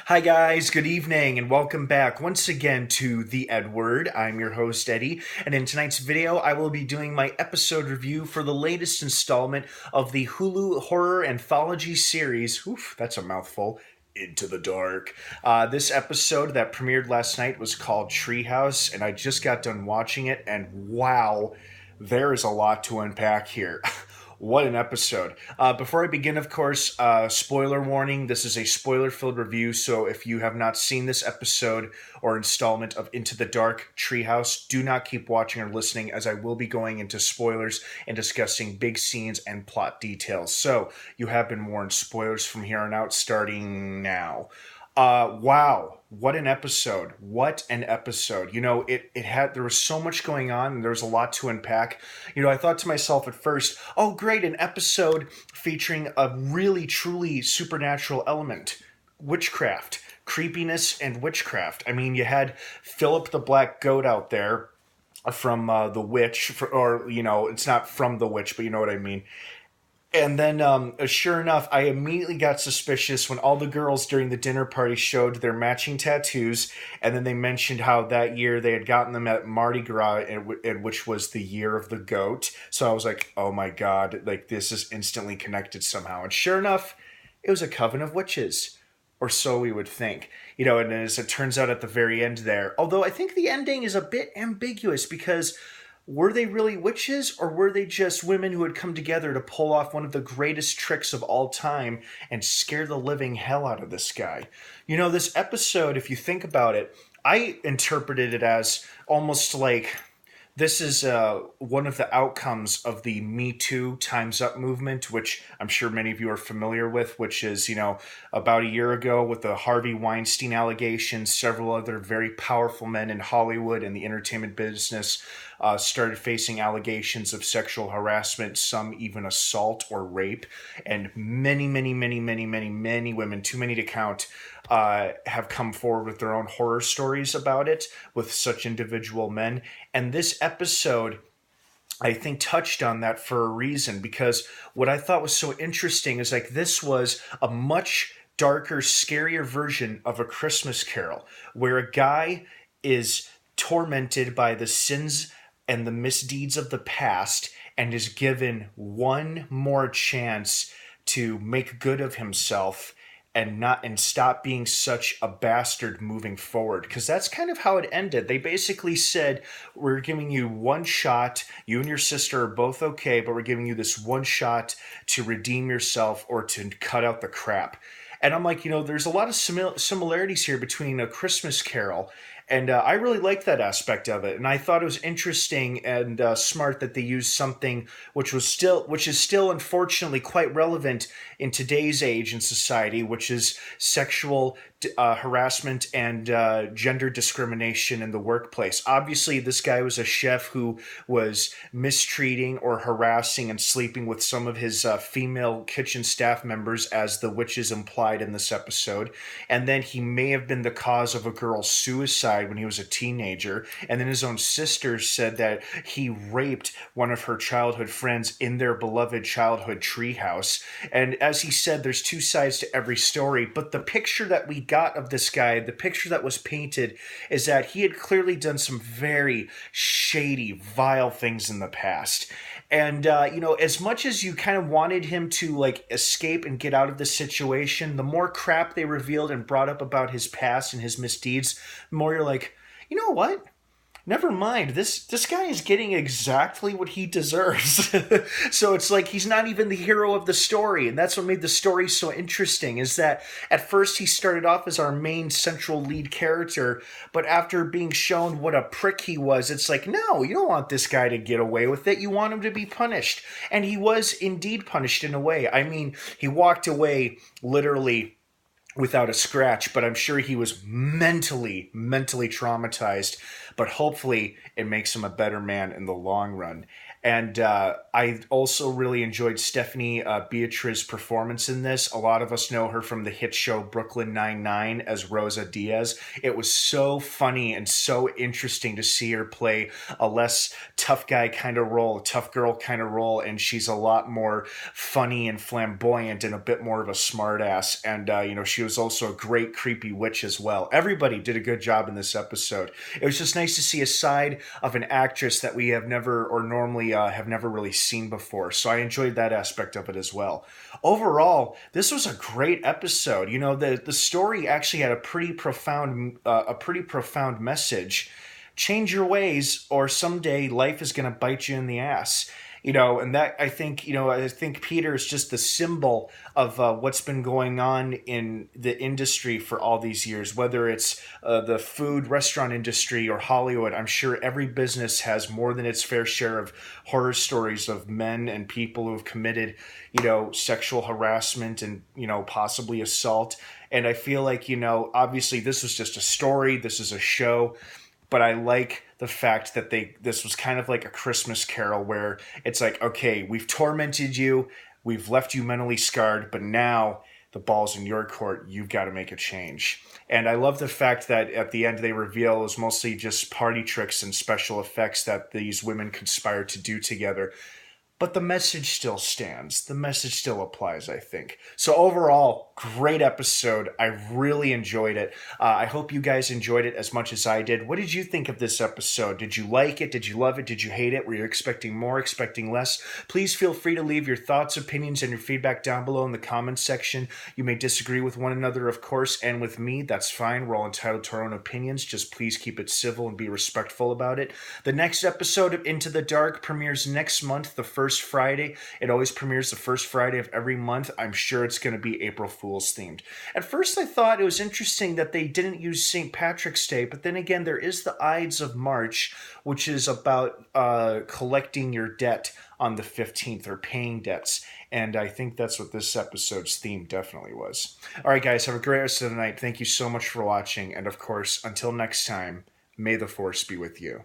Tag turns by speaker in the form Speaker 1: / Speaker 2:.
Speaker 1: Hi, guys. Good evening, and welcome back once again to the EdWord. I'm your host, Eddie, and in tonight's video, I will be doing my episode review for the latest installment of the Hulu horror anthology series. Oof, that's a mouthful. Into the Dark. This episode that premiered last night was called Treehouse, and I just got done watching it, and wow, there is a lot to unpack here. What an episode. Before I begin, of course, spoiler warning. This is a spoiler-filled review, so if you have not seen this episode or installment of Into the Dark Treehouse, do not keep watching or listening, as I will be going into spoilers and discussing big scenes and plot details. So, you have been warned, spoilers from here on out starting now. Wow, what an episode. What an episode. There was so much going on and there was a lot to unpack. I thought to myself at first, oh great, an episode featuring a really truly supernatural element. Witchcraft. Creepiness and witchcraft. I mean, you had Philip the Black Goat out there from The Witch, it's not from The Witch, but you know what I mean. And then, sure enough, I immediately got suspicious when all the girls during the dinner party showed their matching tattoos, and then they mentioned how that year they had gotten them at Mardi Gras, which was the year of the goat. So I was like, oh my god, like this is instantly connected somehow. And sure enough, it was a coven of witches. Or so we would think. And as it turns out at the very end there, although I think the ending is a bit ambiguous because were they really witches, or were they just women who had come together to pull off one of the greatest tricks of all time and scare the living hell out of this guy? This episode, if you think about it, I interpreted it as almost like this is one of the outcomes of the Me Too Time's Up movement, which I'm sure many of you are familiar with, which is, about a year ago with the Harvey Weinstein allegations, several other very powerful men in Hollywood and the entertainment business started facing allegations of sexual harassment, some even assault or rape, and many, many, many, many, many, many women, too many to count, have come forward with their own horror stories about it with such individual men. And this episode, I think, touched on that for a reason, because what I thought was so interesting is like this was a much darker, scarier version of A Christmas Carol, where a guy is tormented by the sins and the misdeeds of the past and is given one more chance to make good of himself and stop being such a bastard moving forward, because that's kind of how it ended. They basically said, we're giving you one shot, you and your sister are both okay, but we're giving you this one shot to redeem yourself or to cut out the crap. And I'm like, there's a lot of similarities here between A Christmas Carol, and I really like that aspect of it. And I thought it was interesting and smart that they used something which is still unfortunately quite relevant in today's age and society, which is sexual harassment and gender discrimination in the workplace. Obviously, this guy was a chef who was mistreating or harassing and sleeping with some of his female kitchen staff members, as the witches implied in this episode. And then he may have been the cause of a girl's suicide when he was a teenager. And then his own sister said that he raped one of her childhood friends in their beloved childhood treehouse. And as he said, there's two sides to every story, but the picture that we got of this guy, the picture that was painted, is that he had clearly done some very shady, vile things in the past. And, as much as you kind of wanted him to, escape and get out of the situation, the more crap they revealed and brought up about his past and his misdeeds, the more you're like, you know what? Never mind, this guy is getting exactly what he deserves. So it's like he's not even the hero of the story, and that's what made the story so interesting, is that at first he started off as our main central lead character, but after being shown what a prick he was, it's like, no, you don't want this guy to get away with it. You want him to be punished. And he was indeed punished in a way. I mean, he walked away literally without a scratch, but I'm sure he was mentally traumatized, but hopefully it makes him a better man in the long run. And I also really enjoyed Stephanie Beatrice's performance in this. A lot of us know her from the hit show Brooklyn Nine-Nine as Rosa Diaz. It was so funny and so interesting to see her play a less tough guy kind of role, a tough girl kind of role, and she's a lot more funny and flamboyant and a bit more of a smartass. And, she was also a great creepy witch as well. Everybody did a good job in this episode. It was just nice to see a side of an actress that we have never or normally have never really seen before. So I enjoyed that aspect of it as well. Overall, this was a great episode. The story actually had a pretty profound message. Change your ways, or someday life is going to bite you in the ass. And that I think Peter is just the symbol of what's been going on in the industry for all these years, whether it's the food restaurant industry or Hollywood. I'm sure every business has more than its fair share of horror stories of men and people who have committed, sexual harassment and, possibly assault. And I feel like, obviously this was just a story. This is a show. But I like the fact that this was kind of like a Christmas Carol where it's like, okay, we've tormented you, we've left you mentally scarred, but now the ball's in your court. You've got to make a change. And I love the fact that at the end they reveal it was mostly just party tricks and special effects that these women conspired to do together. But the message still stands. The message still applies, I think. So overall, great episode. I really enjoyed it. I hope you guys enjoyed it as much as I did. What did you think of this episode? Did you like it? Did you love it? Did you hate it? Were you expecting more, expecting less? Please feel free to leave your thoughts, opinions, and your feedback down below in the comments section. You may disagree with one another, of course, and with me. That's fine. We're all entitled to our own opinions. Just please keep it civil and be respectful about it. The next episode of Into the Dark premieres next month, the first Friday. It always premieres the first Friday of every month. I'm sure it's going to be April Fool's themed. At first I thought it was interesting that they didn't use St. Patrick's Day, but then again there is the Ides of March, which is about collecting your debt on the 15th or paying debts. And I think that's what this episode's theme definitely was. All right, guys, have a great rest of the night. Thank you so much for watching. And of course, until next time, may the Force be with you.